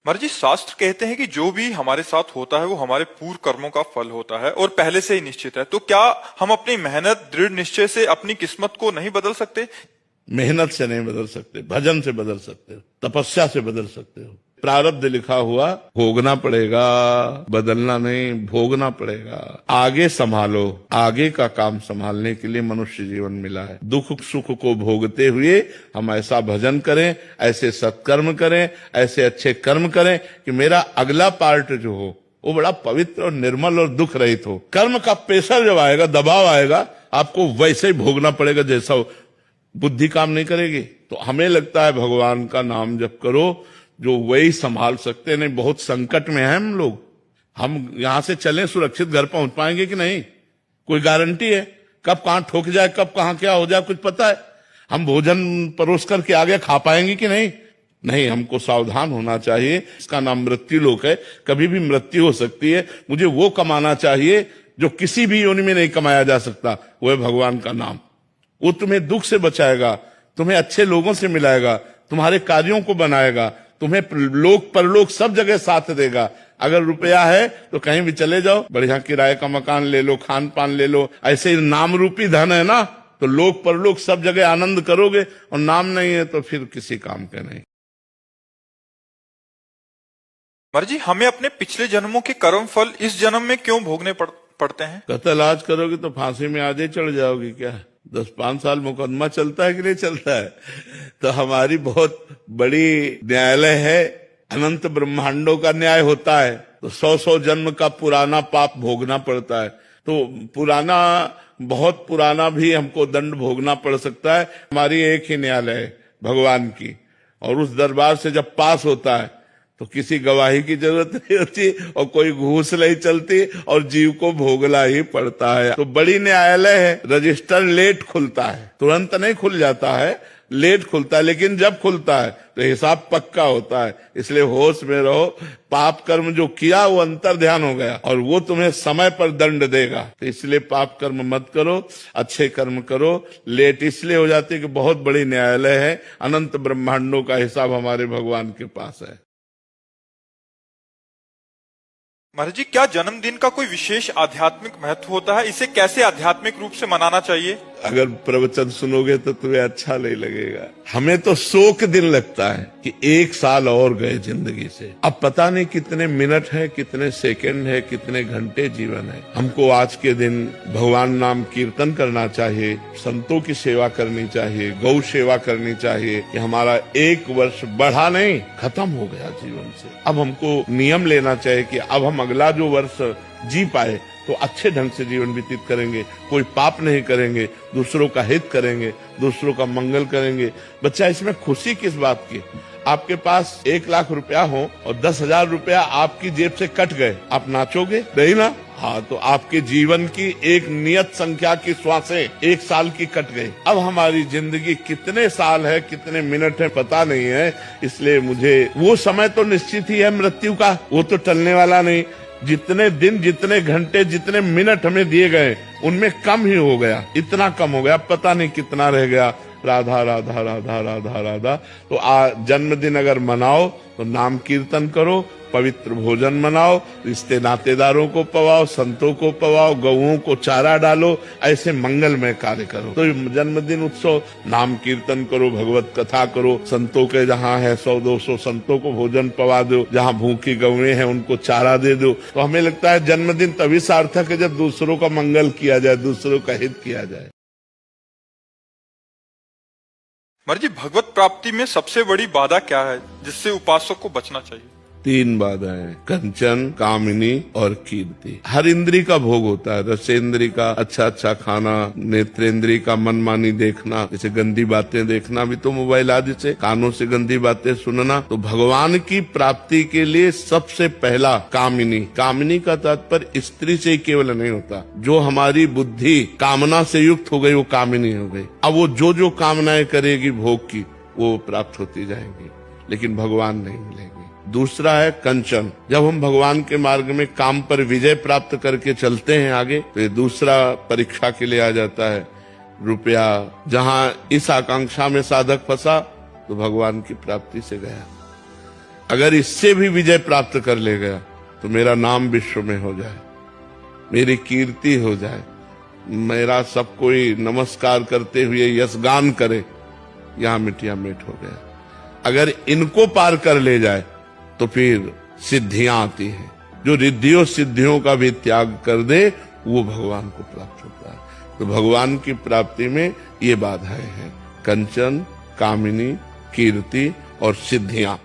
महाराज जी, शास्त्र कहते हैं कि जो भी हमारे साथ होता है वो हमारे पूर्व कर्मों का फल होता है और पहले से ही निश्चित है। तो क्या हम अपनी मेहनत, दृढ़ निश्चय से अपनी किस्मत को नहीं बदल सकते? मेहनत से नहीं बदल सकते, भजन से बदल सकते हो, तपस्या से बदल सकते हो। प्रारब्ध लिखा हुआ भोगना पड़ेगा, बदलना नहीं, भोगना पड़ेगा। आगे संभालो, आगे का काम संभालने के लिए मनुष्य जीवन मिला है। दुख सुख को भोगते हुए हम ऐसा भजन करें, ऐसे सत्कर्म करें, ऐसे अच्छे कर्म करें कि मेरा अगला पार्ट जो हो वो बड़ा पवित्र और निर्मल और दुख रहित हो। कर्म का प्रेशर जब आएगा, दबाव आएगा, आपको वैसे ही भोगना पड़ेगा जैसा हो। बुद्धि काम नहीं करेगी। तो हमें लगता है भगवान का नाम जप करो, जो वही संभाल सकते। नहीं, बहुत संकट में है हम लोग। हम यहां से चलें, सुरक्षित घर पहुंच पाएंगे कि नहीं? कोई गारंटी है? कब कहां ठोक जाए, कब कहां क्या हो जाए, कुछ पता है? हम भोजन परोस करके आगे खा पाएंगे कि नहीं? नहीं, हमको सावधान होना चाहिए। इसका नाम मृत्यु लोक है, कभी भी मृत्यु हो सकती है। मुझे वो कमाना चाहिए जो किसी भी योनि में नहीं कमाया जा सकता, वो है भगवान का नाम। वो तुम्हें दुख से बचाएगा, तुम्हें अच्छे लोगों से मिलाएगा, तुम्हारे कार्यों को बनाएगा, तुम्हें लोक परलोक सब जगह साथ देगा। अगर रुपया है तो कहीं भी चले जाओ, बढ़िया किराए का मकान ले लो, खान पान ले लो। ऐसे ही नाम रूपी धन है ना, तो लोक परलोक सब जगह आनंद करोगे। और नाम नहीं है तो फिर किसी काम के नहीं। महाराज जी, हमें अपने पिछले जन्मों के कर्म फल इस जन्म में क्यों भोगने पड़ते हैं? कत्ल आज करोगे तो फांसी में आज ही चढ़ जाओगी क्या? 10-5 साल मुकदमा चलता है कि नहीं चलता है? तो हमारी बहुत बड़ी न्यायालय है, अनंत ब्रह्मांडों का न्याय होता है। तो 100-100 जन्म का पुराना पाप भोगना पड़ता है। तो पुराना, बहुत पुराना भी हमको दंड भोगना पड़ सकता है। हमारी एक ही न्यायालय है, भगवान की। और उस दरबार से जब पास होता है तो किसी गवाही की जरूरत नहीं होती और कोई घूस नहीं चलती और जीव को भोगना ही पड़ता है। तो बड़ी न्यायालय है। रजिस्टर लेट खुलता है, तुरंत नहीं खुल जाता है, लेट खुलता है, लेकिन जब खुलता है तो हिसाब पक्का होता है। इसलिए होश में रहो। पाप कर्म जो किया वो अंतर ध्यान हो गया और वो तुम्हें समय पर दंड देगा। तो इसलिए पाप कर्म मत करो, अच्छे कर्म करो। लेट इसलिए हो जाती है कि बहुत बड़ी न्यायालय है, अनंत ब्रह्मांडों का हिसाब हमारे भगवान के पास है। महाराज जी, क्या जन्मदिन का कोई विशेष आध्यात्मिक महत्व होता है? इसे कैसे आध्यात्मिक रूप से मनाना चाहिए? अगर प्रवचन सुनोगे तो तुम्हें अच्छा नहीं लगेगा। हमें तो शोक दिन लगता है कि 1 साल और गए जिंदगी से। अब पता नहीं कितने मिनट है, कितने सेकंड है, कितने घंटे जीवन है। हमको आज के दिन भगवान नाम कीर्तन करना चाहिए, संतों की सेवा करनी चाहिए, गौ सेवा करनी चाहिए कि हमारा 1 वर्ष बढ़ा नहीं, खत्म हो गया जीवन से। अब हमको नियम लेना चाहिए कि अब हम अगला जो वर्ष जी पाए तो अच्छे ढंग से जीवन व्यतीत करेंगे, कोई पाप नहीं करेंगे, दूसरों का हित करेंगे, दूसरों का मंगल करेंगे। बच्चा, इसमें खुशी किस बात की? आपके पास 1 लाख रुपया हो और 10,000 रुपया आपकी जेब से कट गए, आप नाचोगे नहीं ना? हाँ, तो आपके जीवन की एक नियत संख्या की श्वासें 1 साल की कट गई। अब हमारी जिंदगी कितने साल है, कितने मिनट है, पता नहीं है। इसलिए मुझे वो समय तो निश्चित ही है मृत्यु का, वो तो टलने वाला नहीं। जितने दिन, जितने घंटे, जितने मिनट हमें दिए गए उनमें कम ही हो गया, इतना कम हो गया, पता नहीं कितना रह गया। राधा राधा राधा राधा राधा। तो जन्मदिन अगर मनाओ तो नाम कीर्तन करो, पवित्र भोजन मनाओ, रिश्ते नातेदारों को पवाओ, संतों को पवाओ, गऊओं को चारा डालो, ऐसे मंगलमय कार्य करो। तो जन्मदिन उत्सव, नाम कीर्तन करो, भगवत कथा करो, संतों के जहाँ है 100-200 संतों को भोजन पवा दो, जहाँ भूखी गौएं हैं उनको चारा दे दो। तो हमें लगता है जन्मदिन तभी सार्थक है जब दूसरों का मंगल किया जाए, दूसरों का हित किया जाए। महाराज जी, भगवत प्राप्ति में सबसे बड़ी बाधा क्या है जिससे उपासक को बचना चाहिए? 3 बाधाएं, कंचन, कामिनी और कीर्ति। हर इंद्री का भोग होता है। रसेंद्री का अच्छा अच्छा खाना, नेत्रेंद्री का मनमानी देखना, जैसे गंदी बातें देखना भी तो मोबाइल आदि से, कानों से गंदी बातें सुनना। तो भगवान की प्राप्ति के लिए सबसे पहला कामिनी। कामिनी का तात्पर्य स्त्री से ही केवल नहीं होता। जो हमारी बुद्धि कामना से युक्त हो गई वो कामिनी हो गई। अब वो जो कामनाएं करेगी भोग की वो प्राप्त होती जाएंगी, लेकिन भगवान नहीं मिलेंगे। दूसरा है कंचन। जब हम भगवान के मार्ग में काम पर विजय प्राप्त करके चलते हैं आगे, तो ये दूसरा परीक्षा के लिए आ जाता है रुपया। जहां इस आकांक्षा में साधक फंसा तो भगवान की प्राप्ति से गया। अगर इससे भी विजय प्राप्त कर ले गया तो मेरा नाम विश्व में हो जाए, मेरी कीर्ति हो जाए, मेरा सब कोई नमस्कार करते हुए यशगान करे, यहां मिटिया मिट हो गया। अगर इनको पार कर ले जाए तो फिर सिद्धियां आती हैं। जो रिद्धियों सिद्धियों का भी त्याग कर दे वो भगवान को प्राप्त होता है। तो भगवान की प्राप्ति में ये बाधाएं हैं, कंचन, कामिनी, कीर्ति और सिद्धियां।